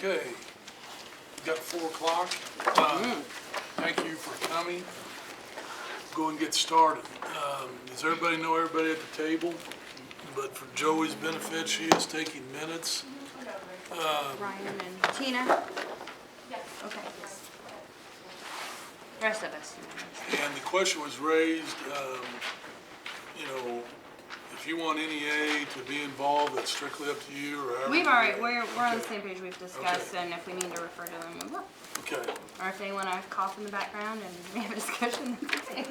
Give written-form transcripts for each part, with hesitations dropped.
Okay, got 4 o'clock. Thank you for coming. Go and get started. Does everybody know everybody at the table? But for Joey's benefit, she is taking minutes. Ryan and Tina? Okay. The rest of us. And the question was raised, you know, if you want NEA to be involved, it's strictly up to you, or however. We've already, you- we're on the Okay. same page, we've discussed, Okay. and if we need to refer to them, we will. Okay, Or if they wanna cough in the background and we have a discussion, that's okay.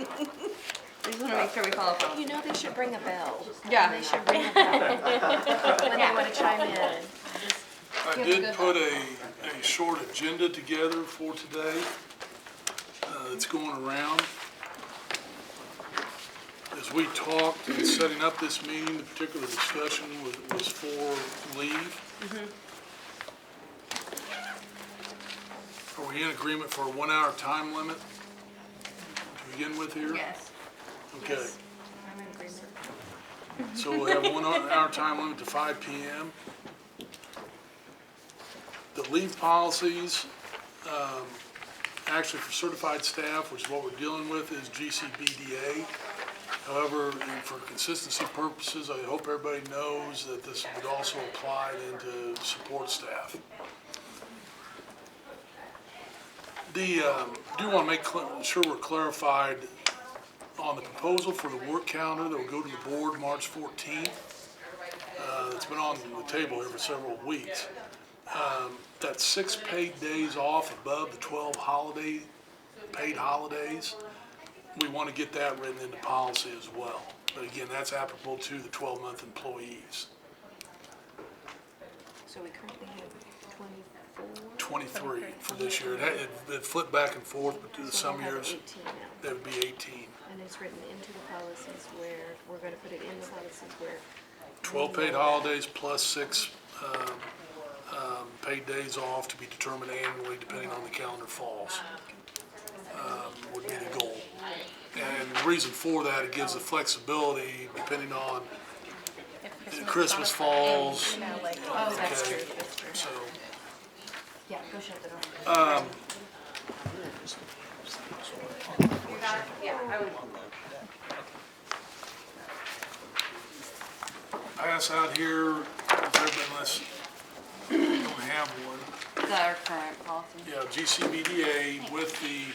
We just wanna make sure we follow up. You know, they should bring a bell. Yeah. They should ring a bell when they want to chime in. I Give a did good put a short agenda together for today. It's going around. As we talked in setting up this meeting, the particular discussion was for leave. Are we in agreement for a 1-hour time limit to begin with here? Yes. Okay, I'm in agreement. so we'll have a 1-hour time limit to 5 p.m. The leave policies, actually for certified staff, which is what we're dealing with, is GCBDA. However, and for consistency purposes, I hope everybody knows that this would also apply then to support staff. Do want to make sure we're clarified on the proposal for the work calendar that will go to the board March 14th. It's been on the table here for several weeks. That's 6 paid days off above the 12 paid holidays. We want to get that written into policy as well. But again, that's applicable to the 12-month employees. So we currently have 24? 23 for this year. It flipped back and forth, but So some we'll have years 18 now. that would be 18. And it's written into the policies where, we're going to put it in the policies where. 12 paid holidays plus 6 paid days off to be determined annually depending on the calendar falls, would be the goal. And the reason for that, it gives the flexibility depending on Christmas falls. Oh, that's Okay, true, that's true. so, Yeah, go shut the door. Yeah, I would. pass out here, unless you don't have one. Our current policy. Yeah, GCBDA with the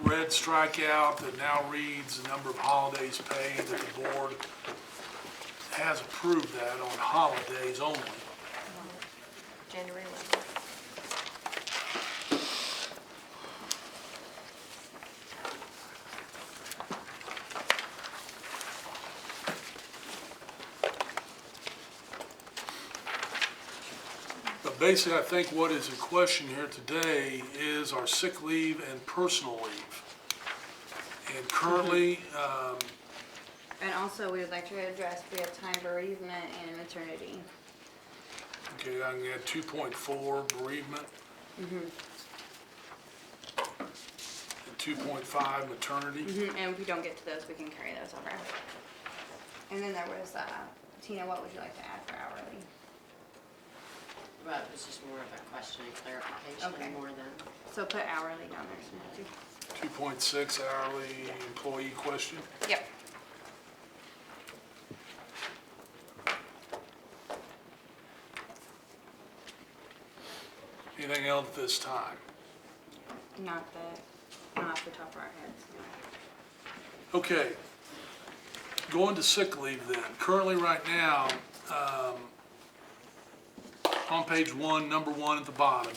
red strikeout that now reads the number of holidays paid, that the board has approved that on holidays only. January 11th. But basically, I think what is in question here today is our sick leave and personal leave. And currently, And also, we would like to address, we have time bereavement and maternity. okay, I'm gonna add 2.4 bereavement. And 2.5 maternity. And if we don't get to those, we can carry those over. And then there was, Tina, what would you like to add for hourly? Well, it was just more of a question and clarification Okay. more than, So put hourly down there, so 2.6 hourly employee question. Yep. Anything else at this time? Not off the top of our heads. Okay. Going to sick leave then. Currently, right now, on page 1, number 1 at the bottom,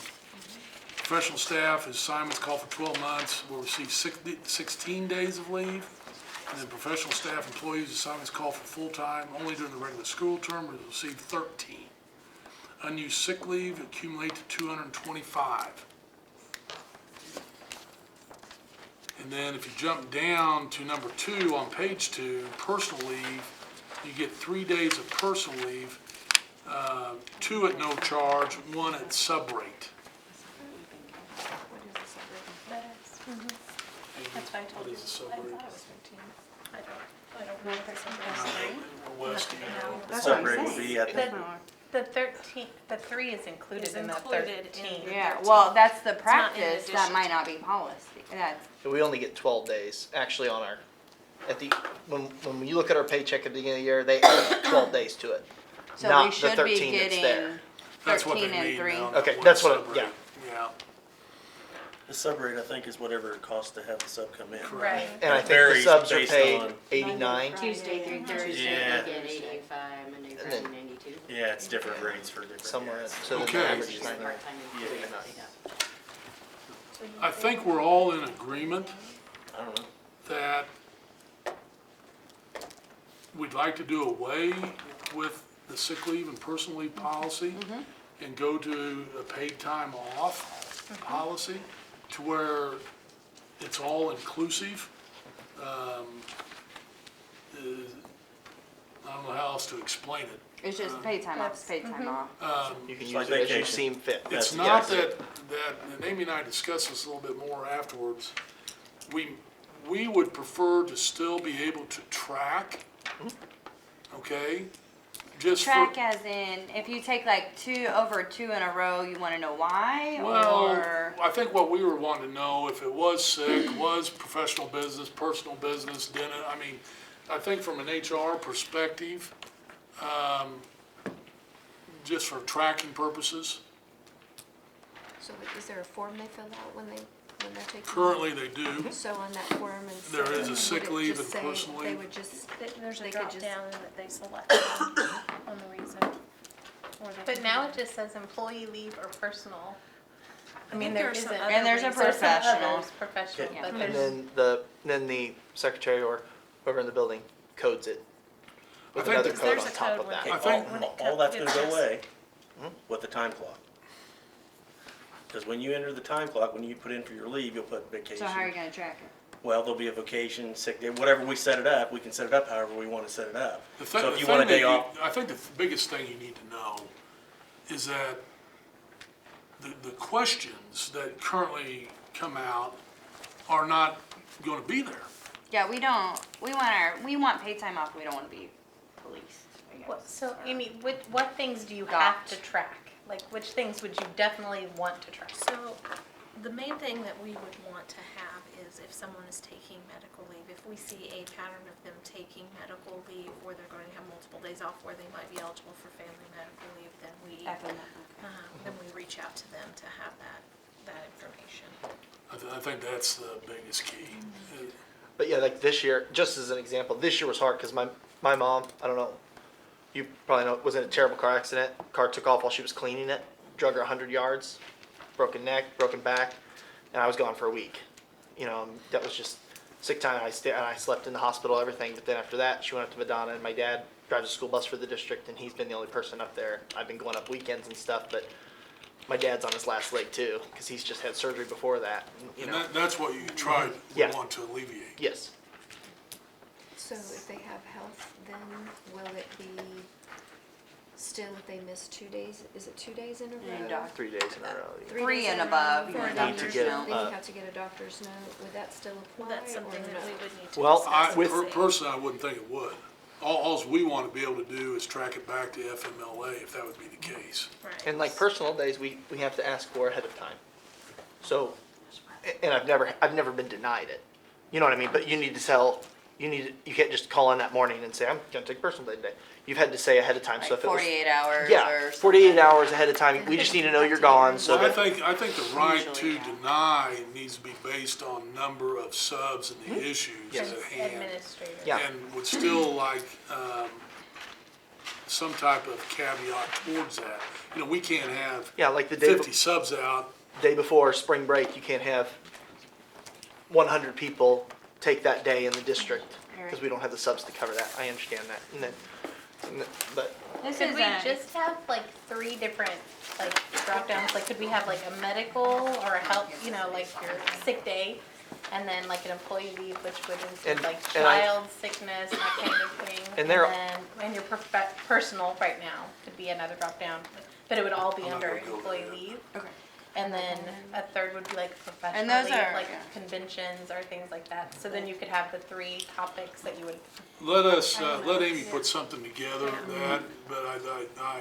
professional staff, his assignments call for 12 months, will receive 16 days of leave. And then professional staff employees, assignments call for full-time only during the regular school term, will receive 13. Unused sick leave accumulate to 225. And then if you jump down to number 2 on page 2, personal leave, you get 3 days of personal leave, 2 at no charge, 1 at sub rate. What is the suburban? That's why I told What you. is a sub I rate? thought it was 15. I don't know if there's something else. West, you know. That's Sub what rate I'm would saying. be at the That's not- The 3 is included in the 13. Yeah, well, that's the not in practice, that addition might to- not be policy, that's, We only get 12 days, actually, on our, when you look at our paycheck at the beginning of the year, they add 12 days to it. so Not we the should be 13 that's there. getting That's what 13 they and mean 3. now. Okay, that that's one what- yeah. subrate. Yeah. The sub rate, I think, is whatever it costs to have the sub come in. Right. And I It think the varies subs are based paid on- 89. Tuesday through Thursday, Yeah. they get 85, Monday, And Friday, then- 92. Yeah, it's different rates for different. Somewhere, yeah. so then Okay. the average is Just 99. part-time Yeah. employees, yeah. I think we're all in agreement I don't know. that we'd like to do away with the sick leave and personal leave policy and go to a paid time off policy to where it's all inclusive. I don't know how else to explain it. It's just paid time off, it's paid time off. You can It's use like it as you vacation. seem fit. It's That's- not yes. that, and Amy and I discussed this a little bit more afterwards, we would prefer to still be able to track, okay? Just for. Track as in, if you take like over two in a row, you wanna know why, Well, or? I think what we were wanting to know, if it was sick, was professional business, personal business, didn't, I mean, I think from an HR perspective, just for tracking purposes, So is there a form they fill out when they're taking? currently they do. So on that form and. There is a would sick it leave just and say personal They leave. would just, There's a They could drop just- down that they select on the reason. But now it just says employee leave or personal. I mean, think there there are some isn't. other And there's a There's some professional. others, professional, Okay. but And there's, then the secretary or whoever in the building codes it with I think another that- code There's on a top code of when that. Okay, I think- when it all that's gonna go gets- away with the time clock. Because when you enter the time clock, when you put in for your leave, you'll put vacation. So how are you gonna track it? Well, there'll be a vacation, sick day, whatever we set it up, we can set it up however we want to set it up. The So if you thing want a that day off, I think the biggest thing you need to know is that the questions that currently come out are not gonna be there. Yeah, we want paid time off, we don't wanna be policed, I guess. So Amy, what things do you Got. have to track? Like, which things would you definitely want to track? So, the main thing that we would want to have is if someone is taking medical leave, if we see a pattern of them taking medical leave, or they're going to have multiple days off where they might be eligible for family medical leave, then we reach out to them to have that information. I think that's the biggest key. But yeah, like this year, just as an example, this year was hard because my mom, I don't know, you probably know, was in a terrible car accident. Car took off while she was cleaning it, drug her 100 yards, broken neck, broken back, and I was gone for a week. You know, that was just sick time. I slept in the hospital, everything. But then after that, she went up to Madonna, and my dad drives a school bus for the district, and he's been the only person up there. I've been going up weekends and stuff, but my dad's on his last leg too because he's just had surgery before that. You And know, that's what you try, Yeah. want to alleviate. yes. so if they have health, then will it be still if they miss 2 days, is it 2 days in a And row? doc- 3 days in a row. yeah. 3 Three days and in a above, row you for a need to doctor's get, note? Then uh, you have to get a doctor's note, would that still apply Well, that's or something that we no? would need to Well, discuss. with- and see. Personally, I wouldn't think it would. Alls we want to be able to do is track it back to FMLA if that would be the case. Right. And like personal days, we have to ask for ahead of time. So, and I've never been denied it. You know what I mean? But you need to tell, you can't just call in that morning and say, I'm gonna take personal day today. You've had to say ahead of time, so Like if it was. 48 hours or Yeah, something. 48 hours ahead of time, we just need to know you're gone, so Well, I that, think the right to Usually, yeah. deny needs to be based on number of subs and the issues Yes. at hand. Administrator. Yeah. And would still like, some type of caveat towards that. You know, we can't have yeah, like the day, 50 subs out. day before spring break, you can't have 100 people take that day in the district, because we don't have the subs to cover that, I understand that, but, This Could is we a, just have like 3 different like drop downs? Like, could we have like a medical or a health, you know, like your sick day? And then like an employee leave, which would include And- like and I- child sickness, that kind of thing. And there- then your personal right now could be another drop down, but it would all be I'm not under gonna go employee there. leave. okay. And then a third would be like professional those leave, are- like yeah. conventions or things like that. So then you could have the 3 topics that you would, Let us, let Amy put something together that, but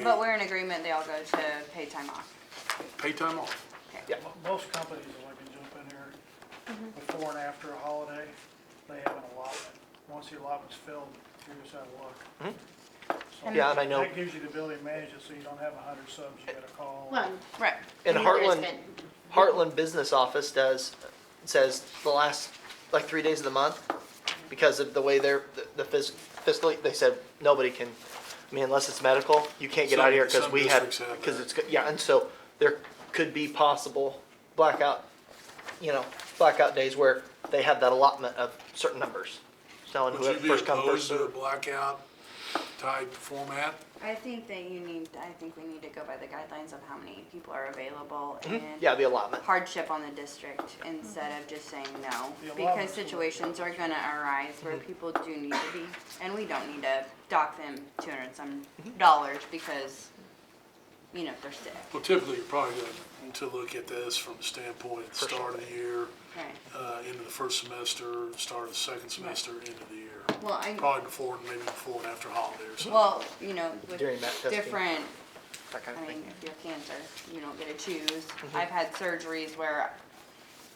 But I we're in agreement, they all go to paid time off. pay time off. Most companies, if I can jump in here, before and after a holiday, they have an allotment. Once the allotment's filled, you're just out of luck. So Yeah, and I know- that gives you the ability to manage it so you don't have 100 subs you gotta call. Well, Right. And I mean, there's Heartland, been- Heartland Business Office says the last, like 3 days of the month, because of the way the fiscally, they said nobody can, I mean, unless it's medical, you can't get out of here because Some we had, districts have because that. it's, yeah, and so there could be possible blackout, blackout days where they have that allotment of certain numbers. Selling Would you who be first come, opposed first to a served. blackout type format? I think we need to go by the guidelines of how many people are available and Yeah, the allotment. hardship on the district instead of just saying no. The Because allotment's situations are gonna arise where people do need to be, and we don't need to dock them $200 and some because, they're sick. Well, typically, you're probably going to look at this from the standpoint at the First start of the year, Right. into the first semester, start of the second semester, end of the year. Well, Probably maybe before and after holiday or something. well, with During that testing. different, That kind I of mean, thing. if you have cancer, you don't get to choose. I've had surgeries where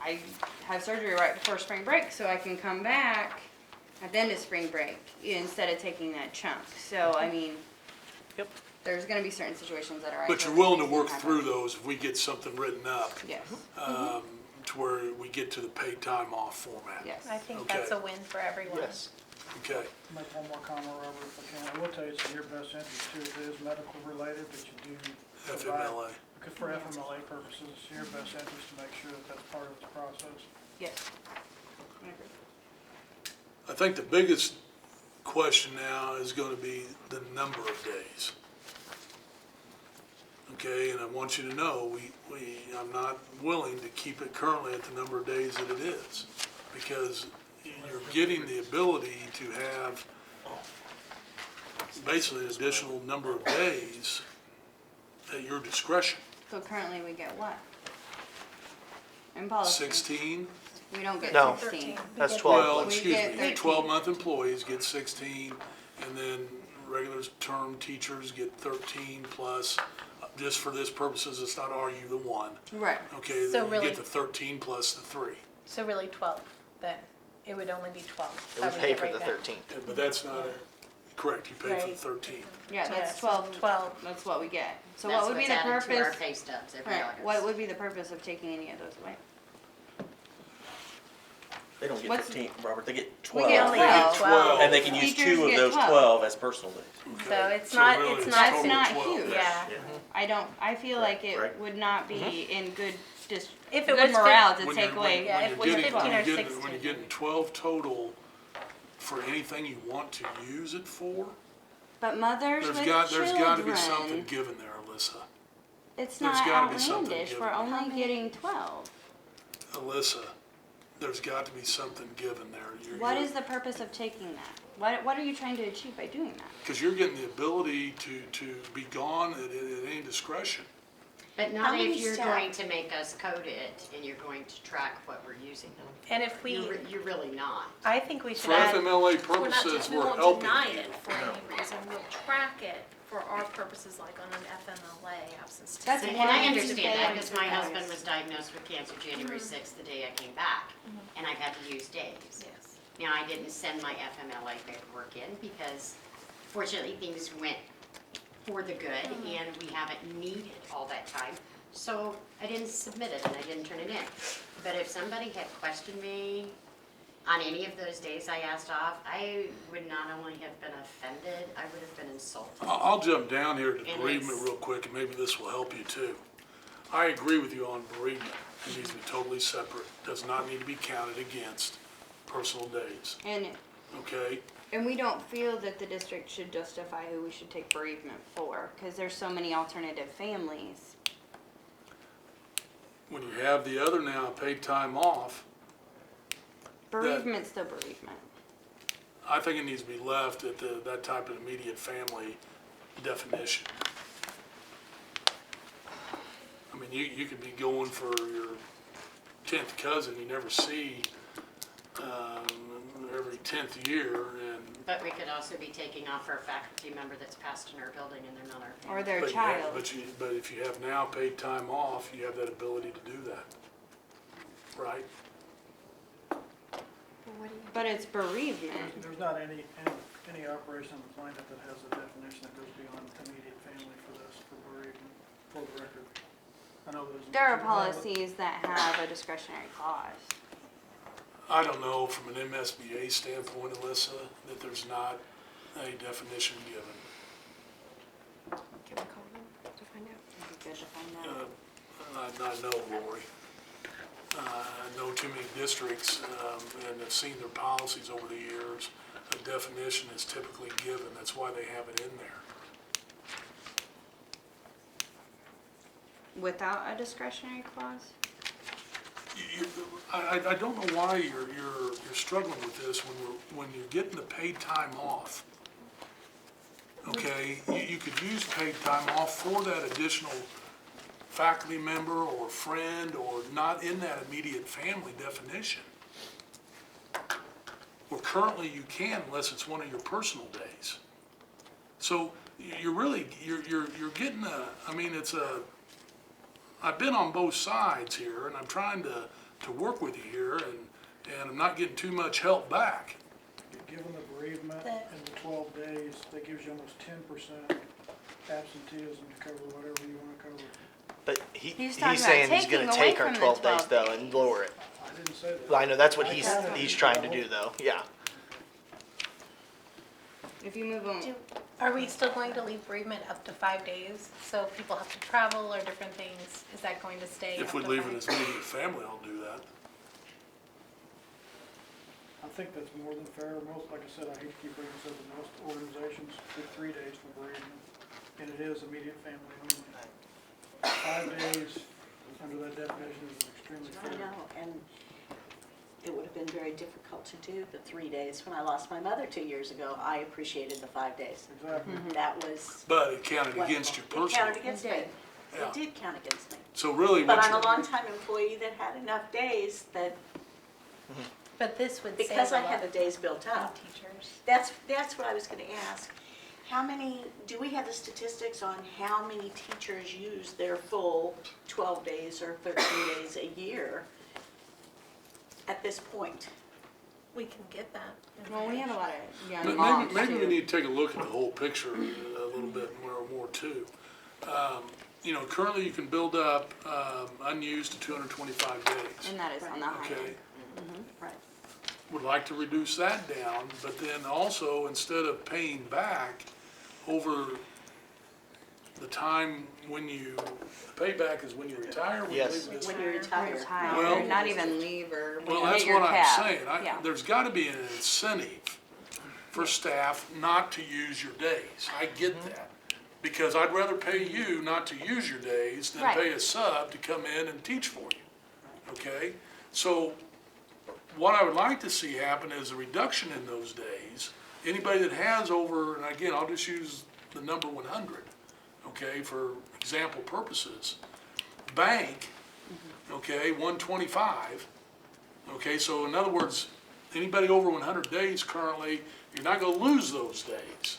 I have surgery right before spring break, so I can come back at the end of spring break instead of taking that chunk. So, I mean, Yep. there's gonna be certain situations that are. But you're willing to work through those if we get something written up, Yes, to where we get to the paid time off format. yes. I think that's Okay. a win for everyone. Yes. Okay. Make one more comment, Robert, if I can. I will tell you it's in your best interest too, if it is medical related, that you do provide. FMLA. Because for FMLA purposes, it's in your best interest to make sure that that's part of the process. Yes. I think the biggest question now is going to be the number of days. Okay, and I want you to know, I'm not willing to keep it currently at the number of days that it is, because you're getting the ability to have basically an additional number of days at your discretion. So currently we get what? In policy? 16, We don't get No. 16. That's 12. well, We excuse get me, 13. 12-month employees get 16, and then regular term teachers get 13 plus, just for this purposes, let's not argue the one. Right. Okay, So then you really- get the 13 plus the 3. So really 12 then. It would only be 12. It That would would pay get for right the back. 13th. But that's not, correct, you pay for the Right. 13. Yeah, Yeah, that's so 12. 12. That's what we get. So That's what would be what's the added to our purpose? pay stubs every Right. August. What would be the purpose of taking any of those away? They don't get What's- 15, Robert, they get We 12. get only only get 12. And they can use Teachers 2 of get those 12. 12 as personal days. Okay, So it's so not- really it's it's not- total That's not 12. huge. Yeah. I feel like it Right. would not be in good If it good was morale to When take you're- away. Yeah, when if you're it was getting- 15 or when you're getting- 16. When you're getting 12 total for anything you want to use it for, But mothers there's with got to be something children, given there, Alyssa. it's there's not gotta be something outlandish. given. We're only getting 12. Alyssa, there's got to be something given there. What is the purpose of taking that? What are you trying to achieve by doing that? Because you're getting the ability to be gone at any discretion. But How not many if you're staff? going to make us code it and you're going to track what we're using them. And if we, You're really not. I think we should For add, FMLA We're not, purposes, we we're won't helping deny you. it for any reason, we'll track it for our purposes, like on an FMLA, absence to That's sick. And why I it's understand that because my advised. husband was diagnosed with cancer January 6th, the day I came back, and I've had to use days. Yes. Now, I didn't send my FMLA paperwork in because fortunately things went for the good and we haven't needed all that time. So I didn't submit it and I didn't turn it in. But if somebody had questioned me on any of those days I asked off, I would not only have been offended, I would have been insulted. I'll jump down here to And bereavement it's- real quick, and maybe this will help you too. I agree with you on bereavement. It needs to be totally separate. Does not need to be counted against personal days, And okay? we don't feel that the district should justify who we should take bereavement for, because there's so many alternative families. When you have the other now, paid time off, Bereavement's still bereavement. I think it needs to be left at that type of immediate family definition. I mean, you could be going for your 10th cousin you never see, every 10th year, and. But we could also be taking off for a faculty member that's passed in our building and they're not our family. Or their But child. but if you have now paid time off, you have that ability to do that, right? Well, what do you? But it's bereavement. There's not any operation on the planet that has a definition that goes beyond immediate family for this, for bereavement, for the record. I know there's. There are policies that have a discretionary clause. I don't know from an MSBA standpoint, Alyssa, that there's not a definition given. Can we call them to find out? It'd be good to find out. I know, Lori. I know too many districts, and have seen their policies over the years. A definition is typically given, that's why they have it in there. Without a discretionary clause? I don't know why you're struggling with this when you're getting the paid time off. Okay, you could use paid time off for that additional faculty member or friend or not in that immediate family definition. Well, currently you can unless it's one of your personal days. So you're getting I've been on both sides here, and I'm trying to work with you here, and I'm not getting too much help back. Given the bereavement and the 12 days, that gives you almost 10% absenteeism to cover whatever you want to cover. But He's he's talking about saying he's taking gonna away take our from the 12 days 12 though days. and lower it. I didn't say that. Well, I know that's what I he's counted trying to 12. do though, yeah. If you move them, Are we still going to leave bereavement up to 5 days? So if people have to travel or different things, is that going to stay up If to we 5? leave it as immediate family, I'll do that. I think that's more than fair. Most, like I said, I hate to keep bringing this up, but most organizations give 3 days for bereavement, and it is immediate family only. 5 days under that definition is extremely I fair. know, and it would have been very difficult to do the 3 days. When I lost my mother 2 years ago, I appreciated the 5 days. Exactly. That was. But it counted what- against your It personal. counted against me. It Yeah. It did count against me. So really But what I'm a you're, longtime employee that had enough days that, But this would save because a I had lot the of days built up. teachers. That's what I was gonna ask. How many, do we have the statistics on how many teachers use their full 12 days or 13 days a year at this point? We can get that. well, we have a lot of young maybe, moms maybe we too. need to take a look at the whole picture a little bit more too. Currently you can build up unused to 225 days. And that is on the high Okay, end. Right. would like to reduce that down, but then also instead of paying back over the time when you, payback is when you retire, when you Yes. leave the district? When you retire. Retire, Well- or not even leave or when Well, you that's hit your what I'm cap. saying. Yeah. There's gotta be an incentive for staff not to use your days. I get that. Because I'd rather pay you not to use your days than Right. pay a sub to come in and teach for you. Okay? So what I would like to see happen is a reduction in those days. Anybody that has over, and again, I'll just use the number 100, okay, for example purposes. Bank, okay, 125. Okay, so in other words, anybody over 100 days currently, you're not gonna lose those days.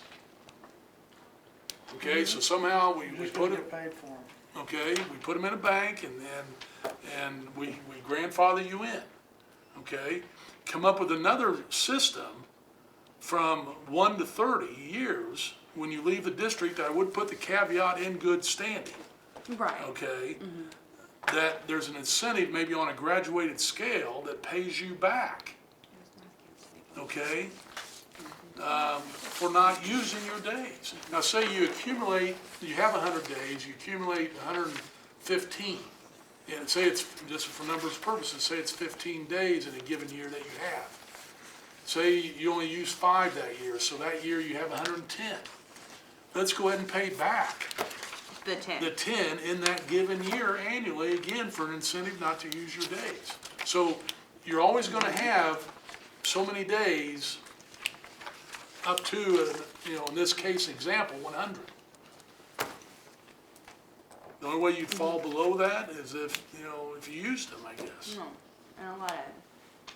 Okay, so somehow we You just put don't it, get paid for them. okay, we put them in a bank and we grandfather you in, okay? Come up with another system from 1 to 30 years, when you leave the district, I would put the caveat in good standing, Right. okay? That there's an incentive, maybe on a graduated scale, that pays you back, okay? For not using your days. Now, say you accumulate, you have 100 days, you accumulate 115. And say it's, just for numbers purposes, say it's 15 days in a given year that you have. Say you only use 5 that year, so that year you have 110. Let's go ahead and pay back The 10. the 10 in that given year annually, again, for an incentive not to use your days. So you're always gonna have so many days up to, in this case example, 100. The only way you'd fall below that is if, if you used them, I guess. No, and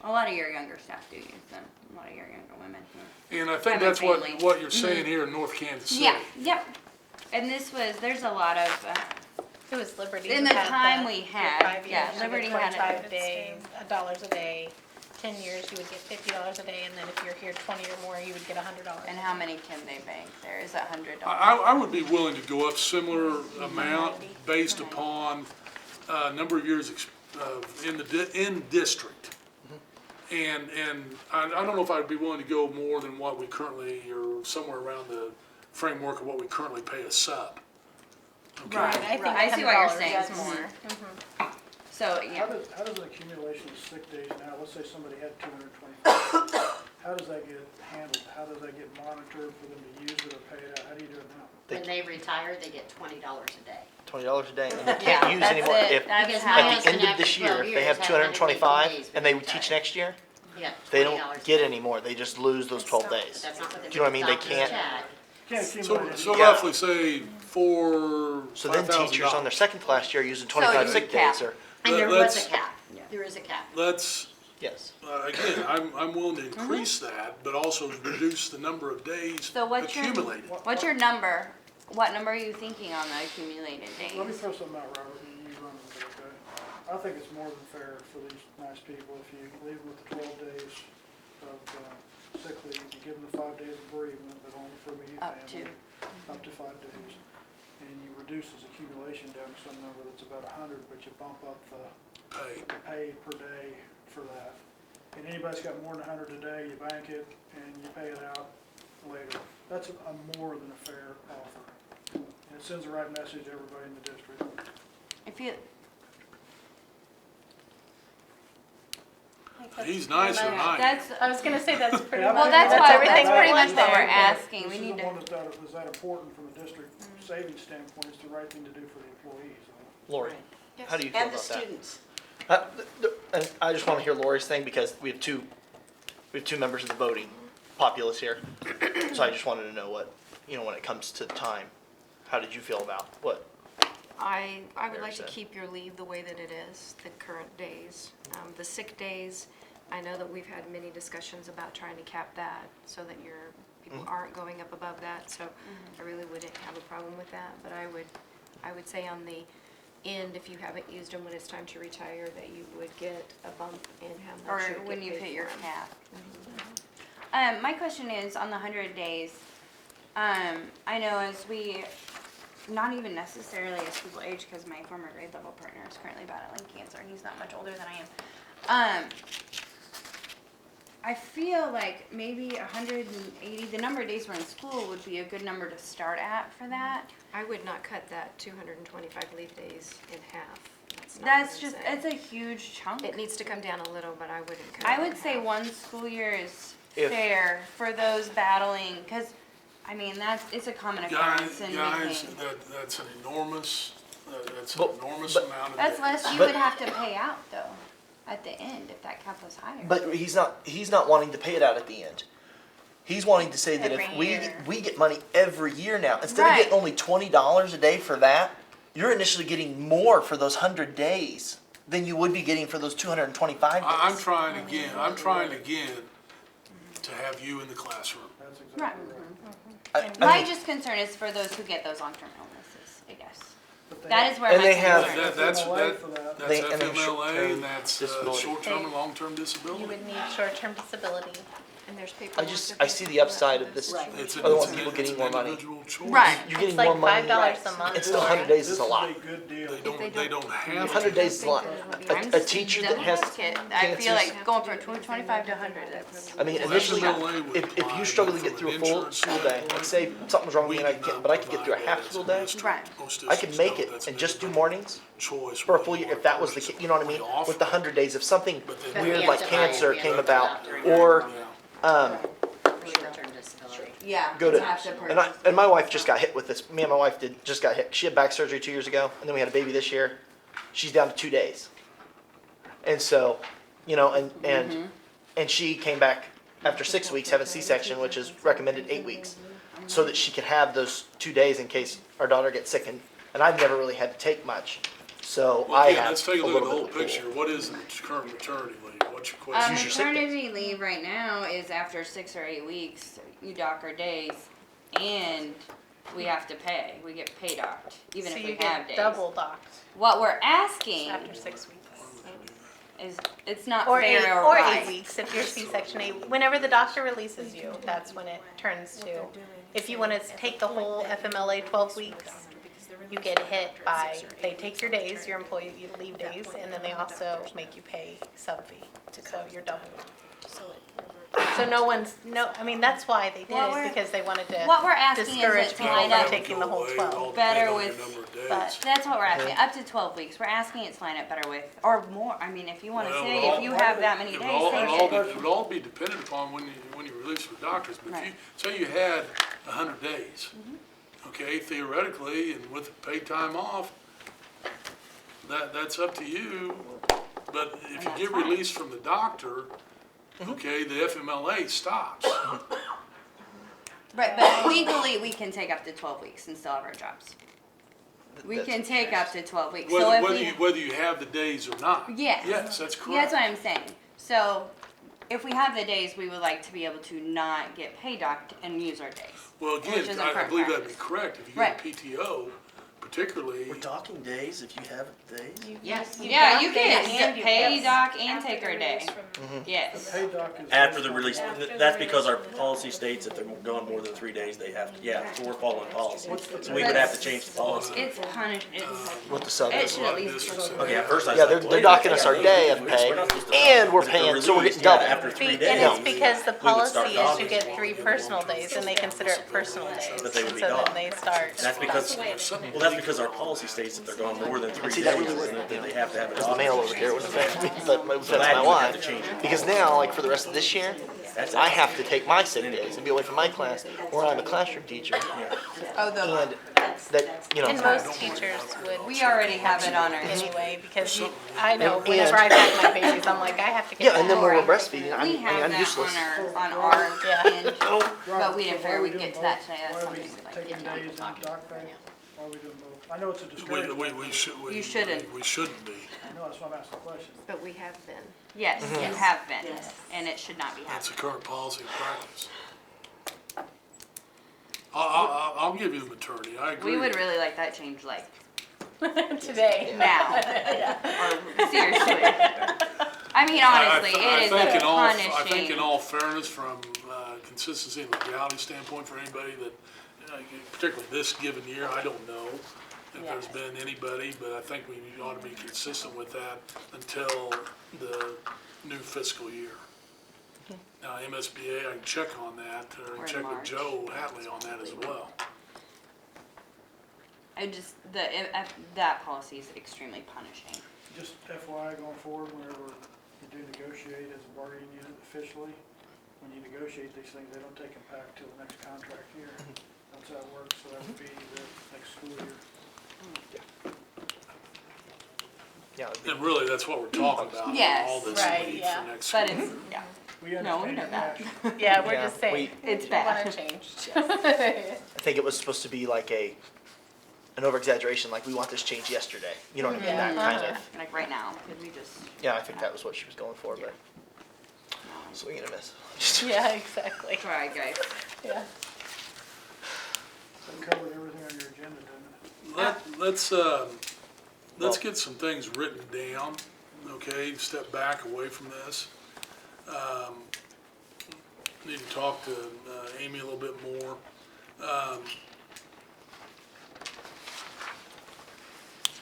a lot of your younger staff do use them, a lot of your younger women. And I think Have a that's what, family. what you're saying here in North Kansas City. Yeah, yep. And there's a lot of, It was Liberty. In who the had time we your had, 5 yeah, years, you get Liberty had it. 25 days, $1 a day. 10 years, you would get $50 a day, and then if you're here 20 or more, you would get $100. and how many can they bank there? Is $100? I would be willing to go up similar amount based upon, number of years in district. And I don't know if I'd be willing to go more than what we currently, or somewhere around the framework of what we currently pay a sub. Okay. Right, I think I see what you're $100 saying. is Mhm. more. So, yeah. How does the accumulation of sick days now, let's say somebody had 225, how does that get handled? How does that get monitored for them to use it or pay it out? How do you do it now? When they retire, they get $20 a day. $20 a day, and they Yeah, can't use that's anymore. it. If That's Because how my at the husband end of after this year, 12 if they have years had 225 days and they when he teach retired. next year, Yeah, they $20 don't a get day. any more. They just lose those 12 But days. that's not what they Do you know what I mean? They doctor's can't. check. Can't So, accumulate so it. Yeah. roughly say So then teachers on their $5,000. second class year using you 25 would sick cap. days or, And there was Let's- a cap. There is a cap. Let's, yes. again, I'm willing to increase that, but also reduce the number of days So accumulated. what's your number? What number are you thinking on the accumulated days? Let me throw something out, Robert, and you run with it, okay? I think it's more than fair for these nice people if you leave them with the 12 days of sick leave, you give them the 5 days of bereavement, but only for immediate Up family. Up to 5 days. And you reduce his accumulation down to some number that's about 100, but you bump up the pay per day for that. And anybody's got more than 100 a day, you bank it and you pay it out later. That's a more than a fair offer. And it sends the right message to everybody in the district. If you, He's nice or nice. that's, I was gonna say that's pretty Yeah, much. well, that's That's why, everything that's pretty pretty much much what we're there. asking. We This need is the to, one that's that important from a district savings standpoint, it's the right thing to do for the employees. Lori, how do you feel And the about that? students. And I just want to hear Lori's thing because we have two members of the voting populace here. So I just wanted to know what, when it comes to time, how did you feel about what? I would Mary like to said. keep your leave the way that it is, the current days. The sick days, I know that we've had many discussions about trying to cap that so that your people aren't going up above that, so I really wouldn't have a problem with that. But I would say on the end, if you haven't used them when it's time to retire, that you would get a bump in how or much you would when get you paid hit your for 'em. cap. My question is on the 100 days. I know as we, not even necessarily as people age, because my former grade level partner is currently battling cancer, and he's not much older than I am. I feel like maybe 180, the number of days we're in school would be a good number to start at for that. I would not cut that 225 leave days in half. Not That's what I'm just, saying. it's a huge chunk. It needs to come down a little, but I wouldn't cut it I in would say half. one school year is If- fair for those battling, because, I mean, it's a common occurrence in Guys, making. that's an enormous But- amount of That's days. less you But- would have to pay out though, at the end, if that cap was higher. But he's not wanting to pay it out at the end. He's wanting to say that if Every year. we get money every year now, instead of Right. getting only $20 a day for that, you're initially getting more for those 100 days than you would be getting for those 225 days. I'm trying again to have you in the classroom. That's exactly Right. right. I My mean, just concern is for those who get those long-term illnesses, I guess. But they That have- is where And my they have- concern is. That's FMLA for that. They- and then FMLA, short-term and that's disability. short-term and long-term disability. You would need short-term disability. And there's paperwork. I see the upside of this. Right. It's Other it's ones an people getting it's more an money. individual choice. Right. You're getting It's like more money. $5 a month. It's still 100 days is a lot. This is a good deal. They don't have 100 to. days is a lot. I'm A teacher that has I feel cancers- like going from 25 to 100, that's. I mean, Well, initially, FMLA would if apply you struggle to from get through a an full insurance school day, like standpoint. say something was wrong with me and I We do can't, not but I could get through a provide half that school as day, a district. Right. Most I could districts make don't. it That's and a just do different mornings choice for a whether full you year, want if that was the, versus you know what I mean? we offer. With the 100 days, if something But then- But weird we like have to buy it, cancer we have came to about, buy it. or, Yeah. Short-term disability. Yeah. go you to, have to and my wife just got hit with this, me and my wife just got hit, she had back surgery 2 years ago, and then we had a baby this year, she's down to 2 days. And so, and she came back after 6 weeks, having C-section, which is recommended 8 weeks, so that she could have those 2 days in case our daughter gets sick and and I've never really had to take much. So Well, I again, have let's take a a look at little the bit whole of the pool. picture. What is the current maternity leave? What's your question? Use your sick days. Maternity leave right now is after 6 or 8 weeks, you dock our days, and we have to pay. We get pay docked, even So if you we have get days. double docked What we're asking after 6 weeks. is, it's not Or fair 8, or or right. 8 weeks if you're C-section 8. Whenever the doctor releases you, that's when it turns to, if you want to take the whole FMLA 12 weeks, you get hit by, they take your days, your employee leave days, and then they also make you pay sub fee, so you're double. So I mean, that's why they did What it, we're- because they wanted to What we're asking is discourage it to people line from up taking the whole 12. better Better with- with. but- That's what we're asking, up to 12 weeks. We're asking it to line up better with, or more. I mean, if you want to Well, say, it all- if you have that many days, take it. It would all be dependent upon when you release for doctors, but if you, say you had 100 days, okay, theoretically, and with paid time off, that's up to you, but if you that's get fine. released from the doctor, okay, the FMLA stops. Right, but legally, we can take up to 12 weeks and still have our jobs. We That's can what take up to 12 weeks. So Whether, if whether we, you, whether you have the days or not. Yes. Yes, that's yeah, correct. that's what I'm saying. So if we have the days, we would like to be able to not get pay docked and use our days. Well, which again, is I current believe that'd be practice. correct, if you Right. get a PTO, particularly. We're talking days, if you have days? Yes. Yeah, you dock can days and you pay get- dock and take our day. Yes. Pay doc is. After the release, that's because our policy states that they're gone more than 3 days, they have to, yeah, so we're following policy. So we would have to change the policy. It's punish, it's, What the sub it is. should at least. Okay, at first I was Yeah, like, they're wait a minute, docking they us got our those day 2 of weeks, pay, we're not supposed to and dock. we're But if they're paying, so we're released, getting yeah, double. After 3 And days. it's because the we would start policy is you docking. get 3 personal days, and they consider it personal days. But they would be So then docked. they start. That's because, Something well, that's because our policy states that they're gone more than 3 See, days, that really and that they have to have a Because the dock. mail over here was affecting me, but it So affects that my you would have wife. to change it. Because now, like for the rest of this year, That's I have to take my sick days and be away from my class, or I'm a classroom teacher. Oh, the, And that, you And know, most teachers would we already have it on our. anyway, because I know And- whenever I've had my babies, I'm like, I have to get. yeah, and then when we're Right. breastfeeding, We have I'm that useless. on our Yeah. end, Oh, but we didn't Why are figure we we'd doing get to both? that today. That's Why are something we we'd like taking to days talk and dock pay? Why are we doing both? I know it's a We discouragement. should, You shouldn't. we shouldn't be. I know, that's why I'm asking the question. But we have been. Yes, you Yes. have been, Yes. and it should not be That's the happening. current policy and practice. I'll give you the maternity, I agree. We would really like that change like Today. now, or seriously. I mean, honestly, it is think a in all- I think punishing. in all fairness, from consistency and legality standpoint for anybody that, particularly this given year, I don't know if there's been anybody, but I think we ought to be consistent with that until the new fiscal year. Now, MSBA, I can check on that, or I Or can in check with March. Joe Hatley on that as well. I just, that policy is extremely punishing. Just FYI going forward, whenever you do negotiate as a bargaining unit officially, when you negotiate these things, they don't take impact till the next contract year. That's how it works, so that would be the next school year. yeah, it'd be- And really, that's what we're talking about, Yes, all this right, leave yeah. for next school. But it's, yeah, We no, we understand know your that. passion. Yeah, we're Yeah, just saying. It's we bad. want to change. I think it was supposed to be like an over exaggeration, like we want this change yesterday. You know what I mean? Yeah. That kind of. Like right now, could we just, Yeah, I think that was what she was going for, but swing and a miss. Yeah, exactly. try, guys. Yeah. That covered everything on your agenda, didn't it? Let's get some things written down, okay, step back away from this. Need to talk to Amy a little bit more.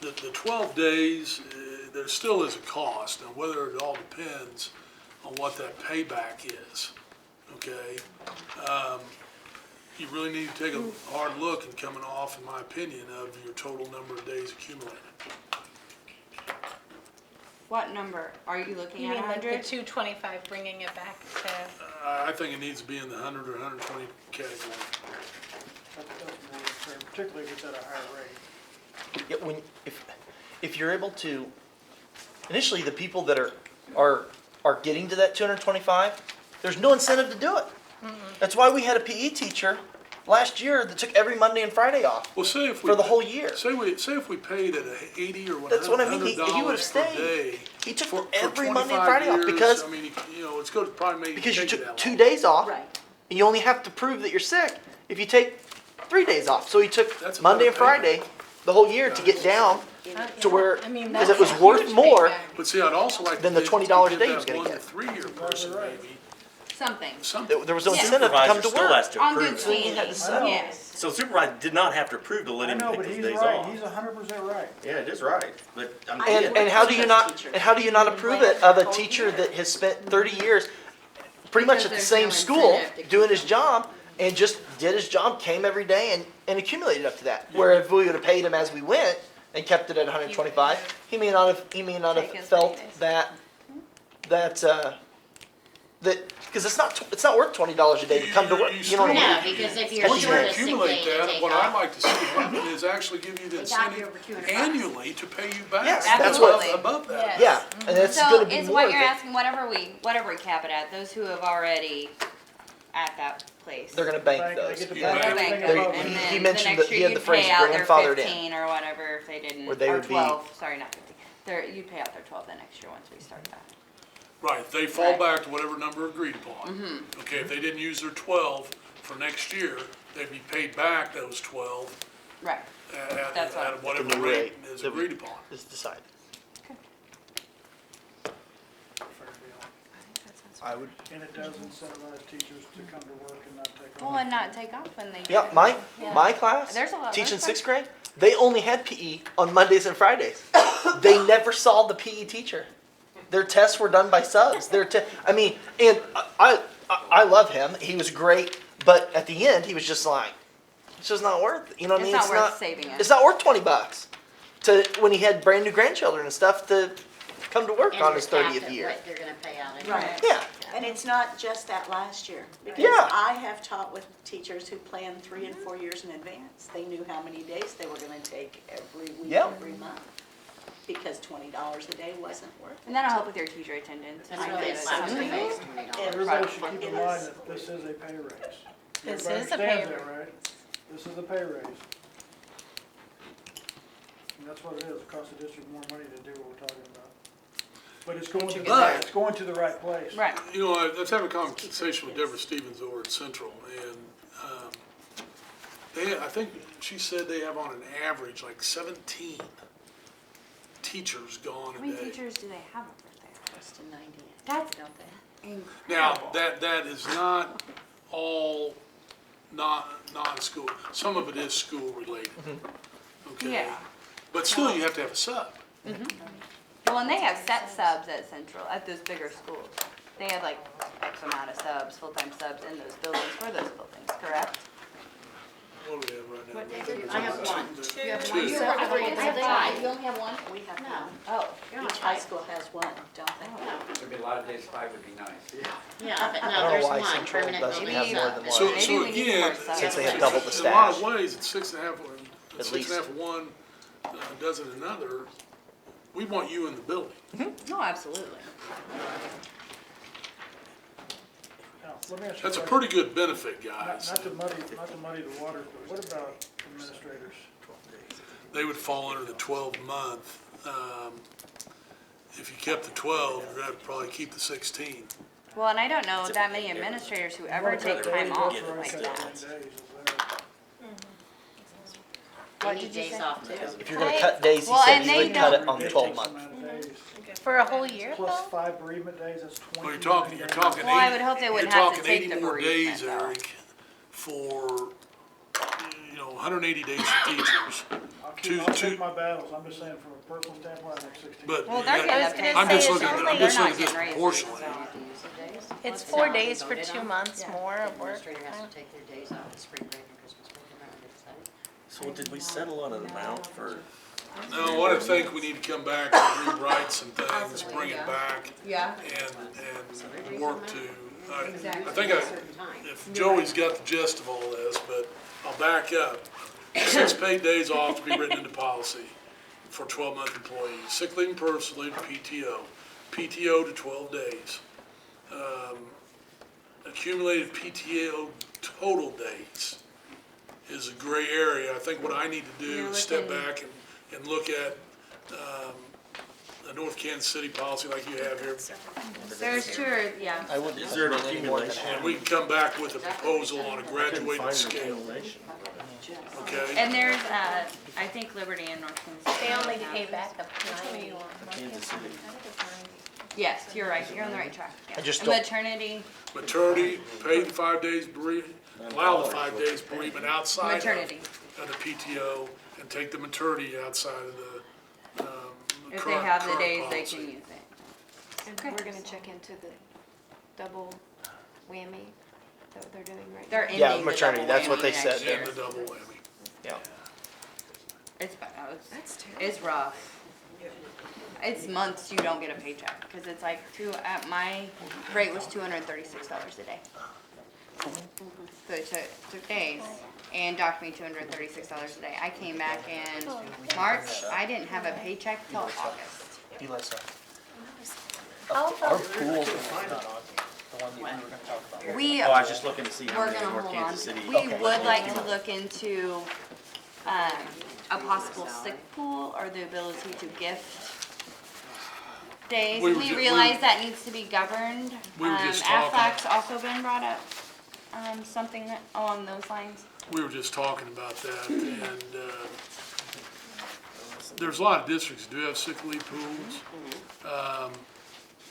The 12 days, there still is a cost, and whether it all depends on what that payback is, okay? You really need to take a hard look and coming off, in my opinion, of your total number of days accumulated. What number? Are you looking You at mean like the 100? 225, bringing it back to, I think it needs to be in the 100 or 120 category. That's more than fair, particularly if it's at a higher rate. Yeah, if you're able to, initially the people that are getting to that 225, there's no incentive to do it. That's why we had a PE teacher last year that took every Monday and Friday off Well, say if we. for the whole year. Say if we paid at a 80 or That's what I mean. $100 He would have per stayed. day. He took for every Monday and 25 Friday off years, because I mean, it's going to probably make because you take it took that 2 long. days off. Right. And you only have to prove that you're sick if you take 3 days off. So he took That's a Monday and better Friday the whole year to get down to where I mean, because that's it was a worth huge more. payback. But see, I'd also like Then to the give $20 a day that he was gonna 1 to get. 3 year person maybe Something. something. There was no Yeah. incentive to come Supervisor to still has work. to On approve good it. So he had to standing, say- yes. So supervisor did not have to approve to let I him know, pick but those he's days right, off. he's 100% right. Yeah, it is right, but I'm I- kidding. And how do you not Teacher. and how do you not approve it of a teacher that has spent 30 years pretty much at the Because same there's no school incentive to keep doing his job and just did his job, came every day and accumulated up to that. Where if we would have paid him as we went and kept it at 125, he may not have Taken felt 30 days. that because it's not worth $20 a day to come to work. You know what I mean? No, because if you're Once you short a sick accumulate day to that, take what I'd off, like to see happen is actually give you the They dock you incentive over $200. annually to pay you back. Yes, that's what- Above that. Yeah, and it's So going to be is more. what you're than- asking, whatever we cap it at, those who have already at that place. They're going to bank Bank, they those. get to You bank bank They'll everything bank it, above and it. then he the mentioned next that he year had the you'd phrase pay out their grandfathered in. 15 or whatever if they didn't, Where they or would be- 12, sorry, not 15. You'd pay out their 12 the next year once we start that. Right, they fall Right. back to whatever number agreed upon. Okay, if they didn't use their 12 for next year, they'd be paid back those 12 Right. at That's what- at whatever The new rate rate is that we- agreed upon. Is decided. Fair deal. I would. And it does incentivize teachers to come to work and not take Well, off. and not take off when they. Yeah, my class, There's a lot- teaching there's sixth grade, they only had PE on Mondays and Fridays. They never saw the PE teacher. Their tests were done by subs. I mean, and I love him. He was great, but at the end, he was just like, it's just not worth it. You know what I mean? It's not worth saving it. It's not worth $20 to when he had brand new grandchildren and stuff to come to work and on you're his capped 30th at year. what they're gonna pay out anyway. Right. Yeah. And it's not just that last year, because Yeah. I have taught with teachers who planned 3 and 4 years in advance. They knew how many days they were gonna take every week, Yep. every month, because $20 a day wasn't worth it. And that'll help with your teacher attendance. That's I really know a that slap in the something- face, $20. Everybody should keep It in is. mind that this is a pay raise. This Everybody is a pay understands that, right? This is a pay raise. And that's what it is, it costs the district more money to do what we're talking about. But it's going to, But- it's going to the right place. Right. You know, I was having a conversation with Deborah Stevens over at Central, and I think she said they have on an average like 17 teachers gone How a many day. teachers do they have over there? Close to 90, That's don't they? Now, incredible. that is not all non-school, some of it is school related. Okay? Yeah. But still, you have to have a sub. Well, and they have set subs at Central, at those bigger schools. They have like X amount of subs, full-time subs in those buildings for those buildings, correct? What do we have right now? I have one. You have Two. You have three, I have five. You only have one? We have No. one. Oh. You're not Each high five. school has one, don't they? There'd be a lot of days 5 would be nice. Yeah, but I no, don't know there's why one Central permanent doesn't building. have more than one. So, Maybe so we need again, more subs. Since they have double the in a lot of staff. ways, it's 6.5, At six and a half of one, does it another. We want you in the building. No, absolutely. Now, let me ask you That's a question. pretty good benefit, Not guys. not to muddy the waters, but what about administrators? They would fall under the 12-month. If you kept the 12, you're gonna have to probably keep the 16. Well, and I don't know that many administrators who ever take time off like Cut that. 10 days, is there? They What need did you days say? off too. If you're gonna cut days, he Well, said and you they would cut it don't- on the It 12 takes month. amount of days, For a whole year plus though? 5 bereavement days, that's 20. Well, you're talking Well, I would 80 hope they wouldn't you're have to talking 80 take the more days, bereavement, though. Eric, for, 180 days for teachers. I'll two- take my battles, I'm just saying from a personal standpoint, I think 16. But Well, you they're got- getting was a gonna pay. I'm say just it's looking, only- I'm just They're looking not getting raises, disproportionately. so. It's It's 4 not, days they for voted 2 on. months more of work. Administrator has to take their days off, spring break and Christmas break, remember they decided? So did we settle on an amount for, No, what I think we need to come back and rewrite some things, bring it back, Yeah. and work to, I Exactly. think if Joey's got the gist of all this, but I'll back up. 6 paid days off to be written into policy for 12-month employees. Sick leave and personal leave to PTO. PTO to 12 days. Accumulated PTO total days is a gray area. I think what I need to do You're is step looking- back and look at, a North Kansas City policy like you have here. There's two or, yeah. I wouldn't. Is there an accumulation? And we can come back with a proposal on a graduated scale, okay? And there's, I think Liberty and North Kansas. They only have- pay back up to 90. Kansas City. Yes, you're right, you're on the right track. Yeah. I just And don't- maternity, Maternity, paid 5 days bereavement, allow the 5 days bereavement outside maternity. of the PTO, and take the maternity outside of the, If they current- have the current days, they policy. can use it. And we're gonna check into the double whammy that they're doing right now. They're ending Yeah, the maternity, double that's what whammy they next said. year. And the double whammy. Yeah. It's, That's terrible. it's rough. It's months you don't get a paycheck, cause it's like at my rate was $236 a day. So it took days and docked me $236 a day. I came back in March, I didn't have a paycheck till August. How Our about, pools are not on here, the one that we were gonna talk about. We, Oh, I was just looking to see how we're many in gonna North hold on. Kansas City. We would like to look into, a possible sick pool or the ability to gift days. We were We ju- realize we- that needs to be governed. We were just talking- Aflac's also been brought up, something that, along those lines. We were just talking about that, and, there's a lot of districts that do have sick leave pools.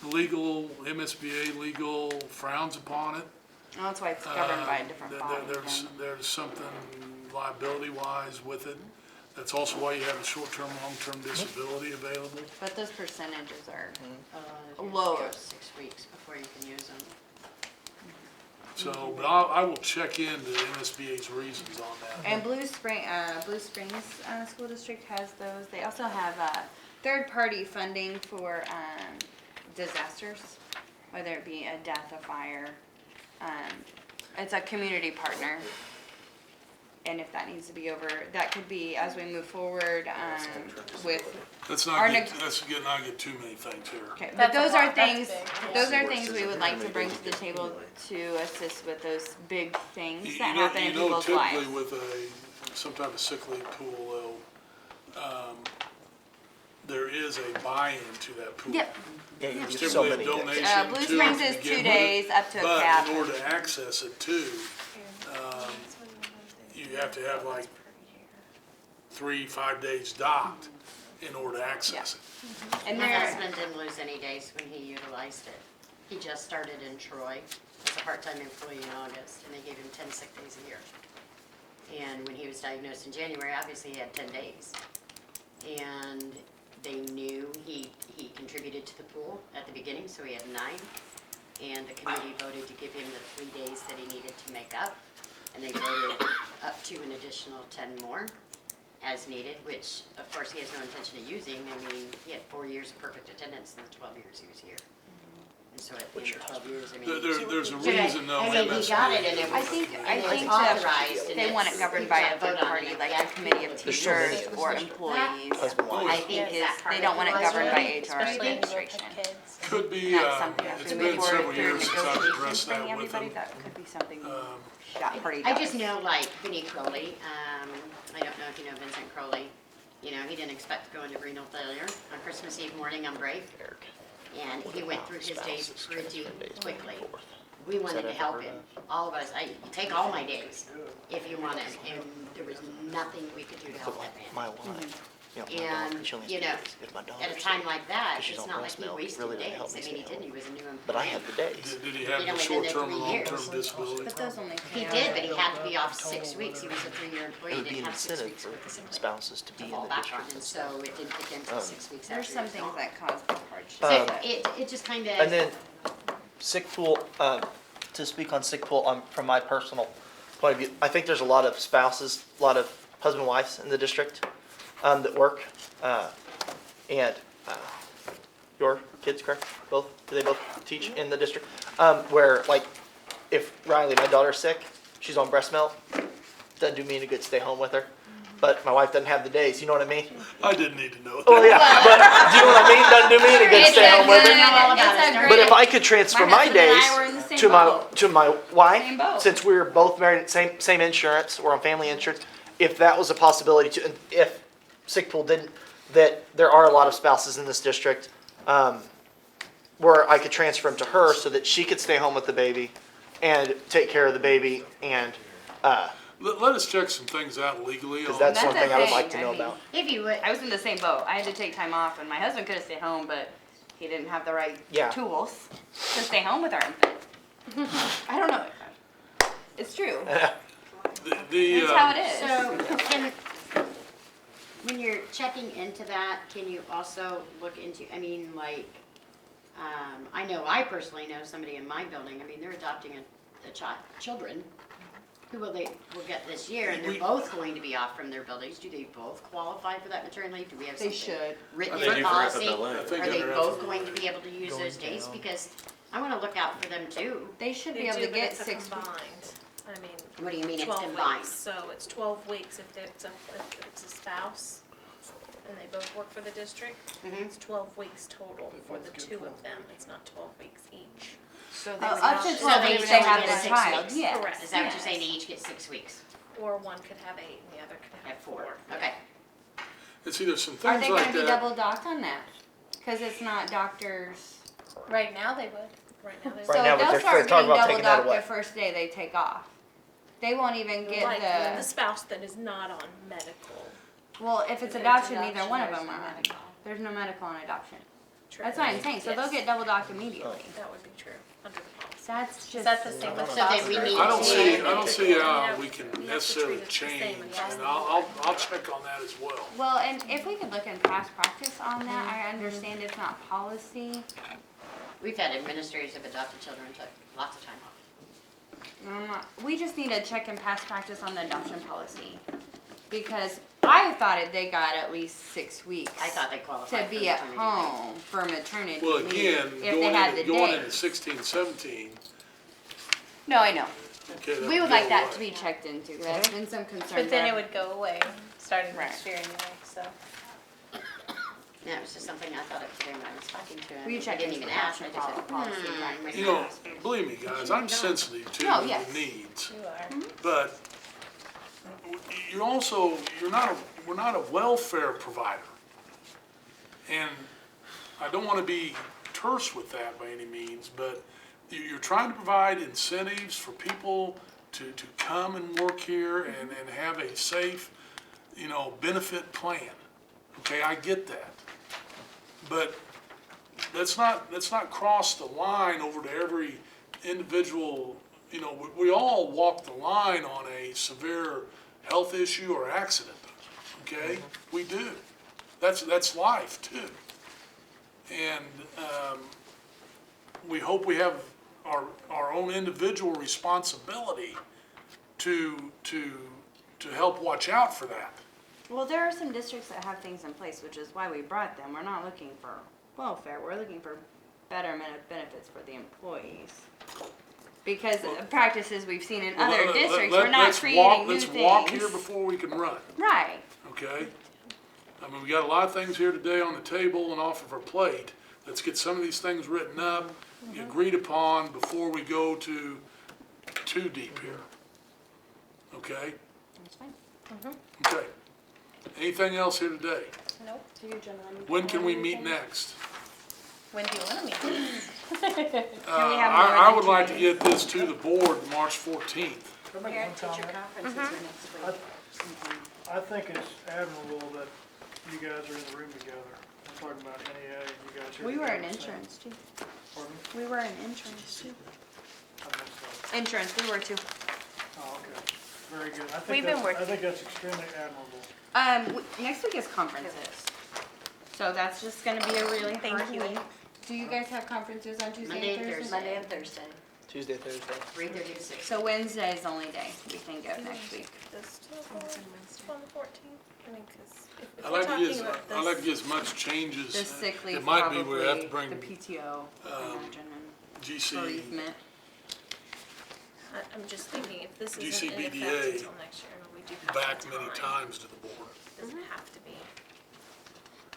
Legal, MSBA legal frowns upon it. Well, that's why it's governed by a different body. There's something liability-wise with it. That's also why you have a short-term, long-term disability available. But those percentages are, If you're Lower. here 6 weeks before you can use them. So, but I will check into MSBA's reasons on that. and Blue Springs, School District has those. They also have, third-party funding for, disasters, whether it be a death, a fire. It's a community partner. And if that needs to be over, that could be, as we move forward, with, Let's Our not next- not get too many things here. okay, but That's a those are lot, that's things, big. those are things we would like to bring to the table to assist with those big things You that know, happen in people's lives. typically with some type of sick leave pool, though, there is a buy-in to that pool. Yep. Yeah, you It's get so typically a many days. donation Blue to it Springs to is begin 2 with. days up to a But cap. in order to access it too, you have to have like 3-5 days docked in order to access it. And My there, husband didn't lose any days when he utilized it. He just started in Troy as a part-time employee in August, and they gave him 10 sick days a year. And when he was diagnosed in January, obviously he had 10 days. And they knew he contributed to the pool at the beginning, so he had 9. And the committee voted to give him the 3 days that he needed to make up. And they voted up to an additional 10 more as needed, which of course he has no intention of using. I mean, he had 4 years of perfect attendance in the 12 years he was here. And so at the end of 12 years, I mean. There's a Yeah, reason though. I mean, he got it and it I was, think, and I it was think authorized that and they want it it's- governed you by can't a vote third on party, it. like Yeah. a committee of There's so many teachers of or us. employees. Husband, wife. I think they don't want it governed by HR especially in administration. kids. Could be, That's something it's as we been move several forward through years since I've negotiations, addressed bringing that with everybody, them. that could be something Um, that party I does. just know like Vinnie Crowley, I don't know if you know Vincent Crowley. You know, he didn't expect to go into renal failure on Christmas Eve morning on break. And he went through his days pretty quickly. We wanted to help him, all of us. You take all my days if you want it, and there was nothing we could do to help that man. My wife, you know, my And, dog, she only you has know, days. If my dog At a is time sick, like that, because she's it's on not like breast he milk, it wasted really days. didn't help me I mean, stay he didn't, he home. was a new employee. But I had the days. Did he have You the know, within the short-term 3 and long-term years. disability? But those only He pay did, out. but he had to be off 6 weeks. He was a 3-year It employee. He would be didn't an have 6 incentive weeks for with the sick leave spouses to be to in fall the back on, district. and so it didn't kick in until 6 weeks after There's he some was things gone. that cause big hardships. So but- it just kind of. And then sick pool, to speak on sick pool, from my personal point of view, I think there's a lot of spouses, a lot of husband and wives in the district that work. And your kids, correct? Both? Do they both teach in the district? Where like, if Riley, my daughter's sick, she's on breast milk, doesn't do me any good to stay home with her. But my wife doesn't have the days, you know what I mean? I didn't need to know Well, that. yeah, but do you know what I mean? Doesn't do me any good to It's stay a home with good- her. all about it's a it. great- But if I could transfer my husband and days, I were in the same Same to my, boat. to my wife, Same boat. since we were both married, same insurance, we're on family insurance, if that was a possibility to, if sick pool didn't, that there are a lot of spouses in this district, where I could transfer them to her so that she could stay home with the baby and take care of the baby and, Let us check some things out legally. cause on- that's That's one the thing I would thing, like to I know mean- about. If you would, I was in the same boat. I had to take time off, and my husband could have stayed home, but he didn't have the right Yeah. tools to stay home with our infant. I don't know. It's true. The, That's how it is. so can, when you're checking into that, can you also look into, I mean, like, I know, I personally know somebody in my building, I mean, they're adopting children. Who will get this year, and they're We- both going to be off from their buildings. Do they both qualify for that maternity leave? Do we have They something should. written They in do for policy? FMLA. I think Are they under both FMLA. going to be able to use those days? Because I wanna look out for them too. They should They be able do, to but get it's a 6 combined. I mean, What do you mean it's 12 combined? weeks. So it's 12 weeks if it's a spouse and they both work for the district. Mhm. It's 12 weeks total for the two of them. It's not 12 weeks each. So Oh, they would up to not- 12 they if each they only have get the 6 child, weeks. yes. Correct. Is that what you're yes. saying? They each get 6 weeks? Or one could have 8 and the other could have At 4. 4. Okay. and see, there's some Are things they gonna like be that. double docked on that? Cause it's not doctors. Right now they would. Right now, there's Right So now, but they'll they're start talking getting about double taking that docked away. the first day they take off. They won't even get like the the, spouse that is not on medical. well, if it's If adoption, it's neither one of adoption, them there's are no on. medical. There's no medical on adoption. True. That's what I'm saying, so they'll Yes. get double docked immediately. That would be true under the policy. That's Is just. that the same with So then spouses? we need I don't to- see, I don't see Yeah, how we we have can to treat necessarily it the same change, as and well. I'll check on that as well. Well, and if we could look in past practice on that, I understand it's not policy. We've had administrators of adopted children took lots of time off. We just need to check in past practice on the adoption policy. Because I thought they got at least 6 weeks. I thought they qualified To for be at maternity leave. home for maternity Well, leave, again, if they had the going into days. 16, 17, No, I know. okay, that We would go like that away. to be checked into, that's been some concern. But then there. it would go away starting Right. next year anyway, so. That was just something I thought of today when I was talking to him. We I checked didn't into even the ask, I adoption just said, policy, right, hmm. You know, believe me, guys, I'm sensitive to Oh, the yes. needs, You are. but you also, we're not a welfare provider. And I don't wanna be terse with that by any means, but you're trying to provide incentives for people to come and work here and have a safe, benefit plan. Okay, I get that. But let's not cross the line over to every individual, we all walk the line on a severe health issue or accident, okay? We do. That's life too. And, we hope we have our own individual responsibility to help watch out for that. Well, there are some districts that have things in place, which is why we brought them. We're not looking for welfare, we're looking for better benefits for the employees. Because of practices we've seen in other districts, we're not creating new things. Let's walk here before we can run, Right, okay? I mean, we got a lot of things here today on the table and off of our plate. Let's get some of these things written up, agreed upon before we go too deep here. Okay? that's fine. Okay. Anything else here today? Nope. Do you gentlemen? When can we meet next? When do you wanna meet? Can we have more I than would 2 like to days? get this to the board March 14th. Parent-teacher conferences are next week. I think it's admirable that you guys are in the room together. I'm talking about NEA and you guys here. We were in together, so- insurance too. Pardon me? We were in insurance too. I missed that. Insurance, we were too. Oh, okay. Very good. I think We've been I working. think that's extremely admirable. Next week is conferences. So that's just gonna be a really Thank hard you. week. Do you guys have conferences on Tuesday Monday and and Thursday? Thursday. Monday and Thursday. Tuesday, Thursday. 3:30 to 6. So Wednesday is the only day we can go next week. This on the 14th. I mean, 'cause if I'd we're like to talking get, about I'd like to this- get as much changes. The sick leave It might be we have to probably, bring the PTO, I imagine, and GC, bereavement. I'm just thinking, if this isn't in GCBDA effect until next year, we do have back some many time. times to the board. Doesn't have to be.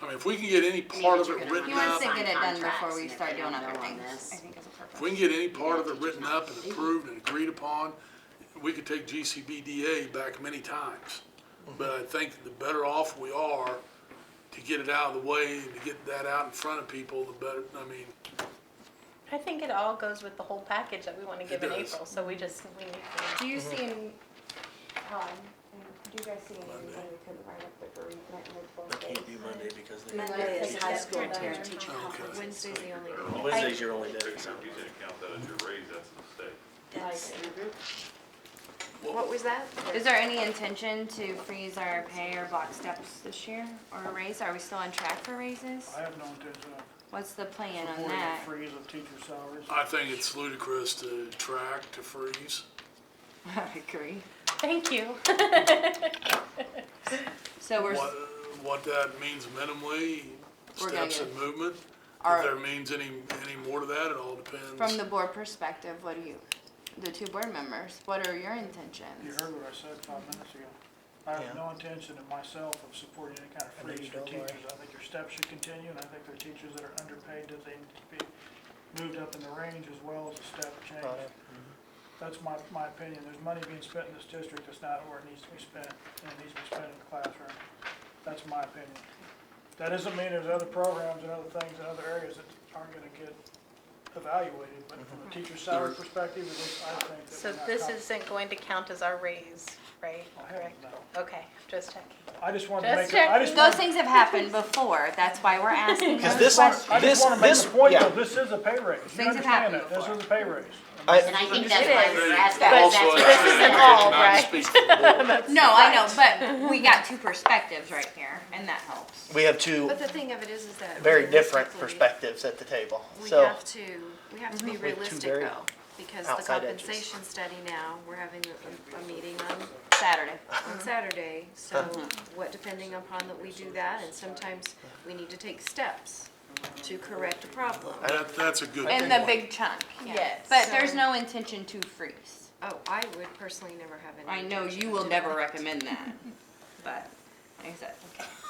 I mean, if we can get any part of you're it gonna written He wants up, to Sign get it done contracts, before we and if start they doing don't other go on things, this- I think is a purpose. if we can get any part of it teachers written not up and leave. approved and agreed upon, we could take GCBDA back many times. But I think the better off we are to get it out of the way and to get that out in front of people, the better, I mean, I think it all goes with the whole package that we want to give in does. April, so we need to. Do you see any, do you guys see any reason we couldn't write up the bereavement in the 12 I days? can't do Monday because they. Monday is high school Yeah. parent teacher Okay. conference. Wednesday's the only day. Wednesday's your only day, so. You didn't count that as your raise, that's a mistake. Yes. What was that? Is there any intention to freeze our pay or block steps this year or a raise? Are we still on track for raises? I have no intention of What's the plan on supporting a that? freeze of teacher salaries. I think it's ludicrous to track, to freeze. I agree. Thank you. So we're, What that means minimally, We're gonna steps get- and movement. If Our- there means any more to that, it all depends. from the board perspective, what do you, the two board members, what are your You intentions? heard what I said 5 minutes ago. I have no intention of myself of supporting any kind of I know freeze you for don't, Lori. teachers. I think their steps should continue, and I think there are teachers that are underpaid that they need to be moved up in the range as well as a step change. That's my opinion. There's money being spent in this district that's not where it needs to be spent, and it needs to be spent in the classroom. That's my opinion. That doesn't mean there's other programs and other things in other areas that aren't gonna get evaluated, but from a teacher salary perspective, at least I think that So we're not this com- isn't going to count as our raise, right? Oh, heavens Correct. no. Okay, just checking. I just wanted to Just make, I just Those wanted, things have happened before, that's why we're asking Because those this, questions. I this, just wanna make this, the point yeah. though, this is a pay raise. You Things have happened understand that. This before. is a pay raise. And I think that's It why is. we were asking, But because Also, that's what this I isn't said. all, cannot right? speak for the board. No, I know, but we got two perspectives right here, and that helps. we have two But the thing of it is that. very different realistically, perspectives at the table. We So, have to be We have two realistic very though, because the outside edges. compensation study now, we're having a meeting Saturday. on Saturday. So what, depending upon that we do that, and sometimes we need to take steps to correct a problem. That's a good In point. the big chunk, Yes. but So- there's no intention to freeze. Oh, I would personally never have any. I know intention you of will doing never that. recommend that, but, like I said,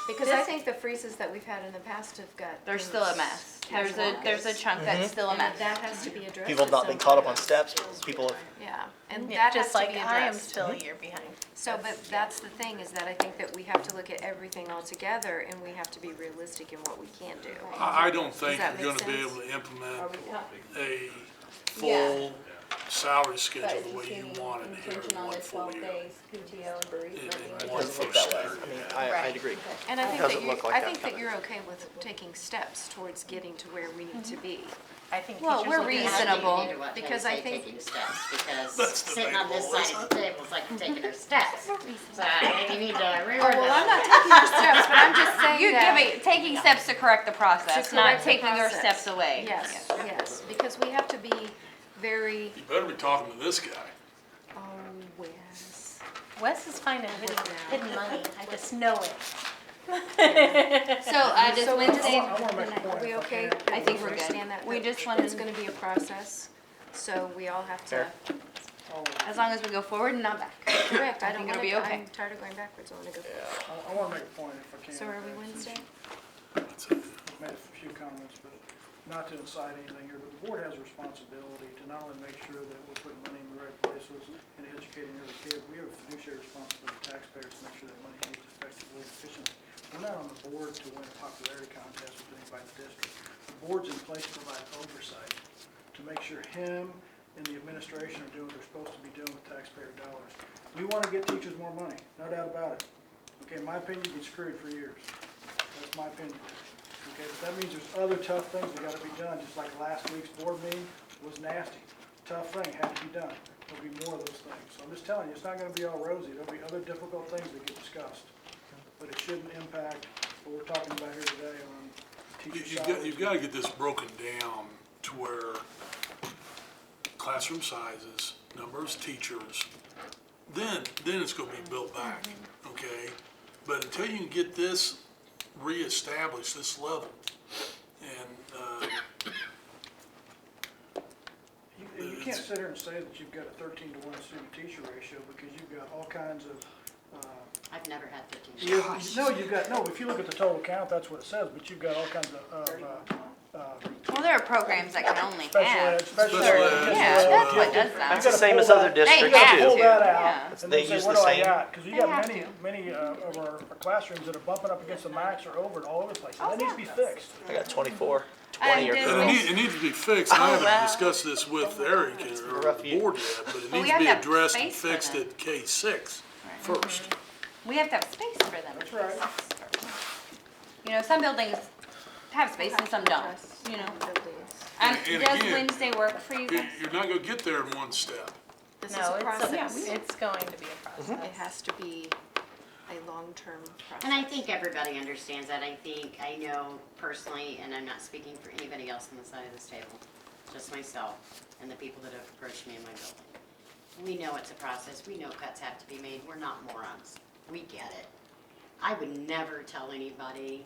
Because I think the freezes that we've had in the past have got. there's still a things mess. There's a capitalized. chunk that's still a And mess. that has to be addressed. people have at not been some caught up point. on steps. People have, Yeah, and Yeah, that has just to like be I am addressed. still a year behind. So, but that's the thing, is that I think that we have to look at everything all together, and we have to be realistic in what we can do. I don't think that you're make gonna be sense? able to implement Are we a full salary schedule the way you want it here in one full year. PTO and bereavement? In it one doesn't look first that way. year. I mean, I'd agree. And I think Doesn't that you, look like I that think that coming. you're okay with taking steps towards getting to where we need to be. I think Well, teachers we're will be Because happy. reasonable. you need to what, Because say I think- taking steps, because That's sitting on this debatable, side of the table is like taking her steps. So you need to reword Well, I'm that. not taking your steps, but I'm just saying You're that. giving, taking steps to correct the process, To not correct the taking your process. steps away. Yes, yes, because we have to be very, You better be talking to this guy. oh, Wes. Wes is finding hidden money. I just know it. So, does So Wednesday, I wanna make a Are point we if I okay? can. I think we're good. Understand that? We that just wanted- It's gonna be a process, so we all have to, Fair. as long as we go forward and not back. correct, I I don't think it'll wanna, be okay. I'm tired of going backwards, I wanna go forward. I wanna make a point if I can. So are we Wednesday? That's it. I've made a few comments, but not to incite anything here, but the board has a responsibility to not only make sure that we're putting money in the right places and educating every kid, we have a fiduciary responsibility to taxpayers to make sure that money is used effectively and efficiently. We're not on the board to win a popularity contest with anybody in the district. The board's in place to provide oversight, to make sure him and the administration are doing what they're supposed to be doing with taxpayer dollars. We wanna get teachers more money, no doubt about it. Okay, in my opinion, you've been screwed for years. That's my opinion. Okay, but that means there's other tough things that gotta be done, just like last week's board meeting was nasty. Tough thing, had to be done. There'll be more of those things. So I'm just telling you, it's not gonna be all rosy. There'll be other difficult things that get discussed. But it shouldn't impact what we're talking about here today on teacher salaries. You've got to get this broken down to where classroom sizes, number of teachers, then it's going to be built back, okay? But until you can get this reestablished, this level, and You can't sit here and say that you've got a 13-to-1 student-teacher ratio because you've got all kinds of I've never had 13 You, students. no, you've got, no, if you look at the total count, that's what it says, but you've got all kinds of, Well, there are programs that can only special have ed, special Special ed. ed. Yeah, that's what does That's that. the same as other They districts have too. Pull to, that yeah. out, and They then say, use what the do I same- got? Cause you They got have many, to. many, of our classrooms that are bumping up against the max or over it all over the place, and Oh, that needs to be fixed. I got 24, 20 or And And Well- it needs to be fixed, and I Oh, haven't well. discussed this with Eric or rough the year. board yet, but it Well, we needs to have be to have addressed and space for fixed them. at K-6 first. We have to have space for them. That's right. You know, some buildings have space and some don't, you know. And Does again, Wednesday work for you guys? You're not gonna get there in one step. This is No, a it's, process. it's going to be a process. It has to be a long-term process. And I think everybody understands that. I know personally, and I'm not speaking for anybody else on the side of this table, just myself and the people that have approached me in my building. We know it's a process. We know cuts have to be made. We're not morons. We get it. I would never tell anybody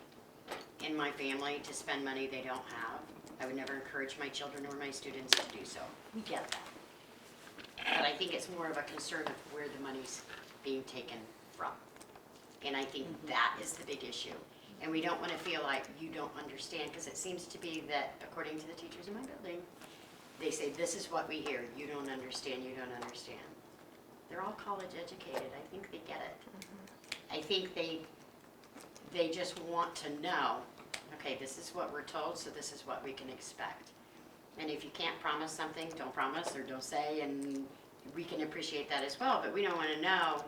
in my family to spend money they don't have. I would never encourage my children or my students to do so. We get that. But I think it's more of a concern of where the money's being taken from. And I think that is the big issue. And we don't want to feel like you don't understand, because it seems to be that, according to the teachers in my building, they say, this is what we hear, you don't understand, you don't understand. They're all college educated, I think they get it. I think they just want to know, okay, this is what we're told, so this is what we can expect. And if you can't promise something, don't promise or don't say, and we can appreciate that as well, but we don't want to know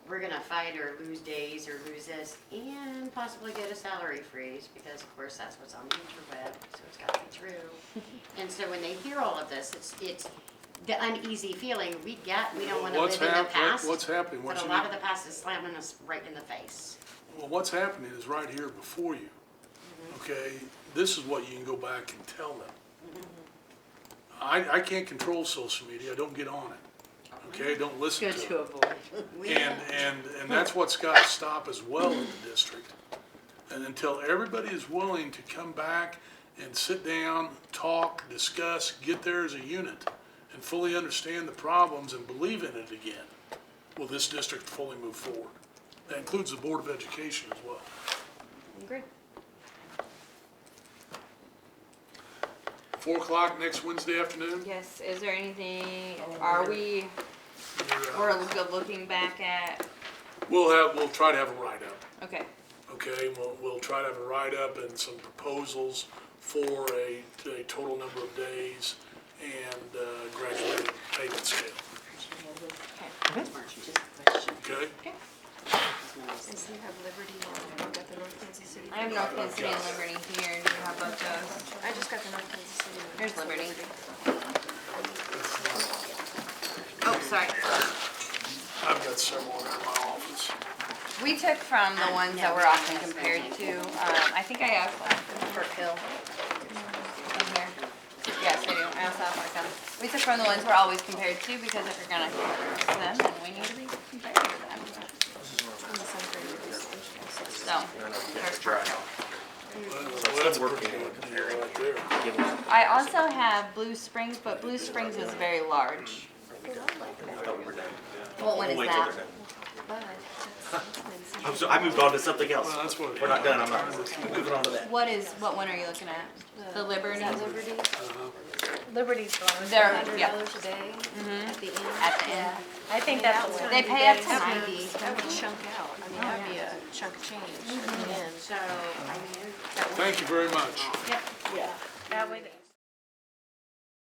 we're gonna fight or lose days or lose this and possibly get a salary freeze, because of course that's what's on the interweb, so it's gotta be true. And so when they hear all of this, it's the uneasy feeling we get, we don't wanna What's live in the hap- past. what's happening, what But a you lot need- of the past is slamming us right in the face. Well, what's happening is right here before you, okay? This is what you can go back and tell them. I can't control social media, I don't get on it, okay? I don't listen to it. avoid. And that's what's got to stop as well in the district. And until everybody is willing to come back and sit down, talk, discuss, get there as a unit, and fully understand the problems and believe in it again, will this district fully move forward. That includes the Board of Education as well. Agree. 4 o'clock next Wednesday afternoon? Yes, is there anything, are we, we're looking back at, We'll try to have a write-up. okay, Okay, we'll try to have a write-up and some proposals for a total number of days and graduated payment scale, okay? And so you have Liberty and you got the North Kansas City. I have North Kansas City and Liberty here, do you have both those? I just got the North Kansas City. one. Here's Liberty. Oh, sorry. I've got several in my office. We took from the ones that were often compared to, I think I asked for Hill. In here. Yes, I do, I also have like them. We took from the ones we're always compared to, because if you're gonna compare to them, then we need to be compared to them. And the Sun Prairie Residential Association. So, there's Park Hill. Well, that's a pretty good deal right there. I also have Blue Springs, but Blue Springs is very large. What one is Wait till that? they're done. But I'm so, I moved on to something else. Well, that's what. We're not done, I'm moving on to that. What one are you looking at? The Liberty? Liberty, Liberty's the one. They're, $100 yeah, a day at the end. at the end. I think that's the one. They pay up to That 90. would chunk out, I mean, that'd be a chunk of change at the end. So, I mean, Thank you very much. That way.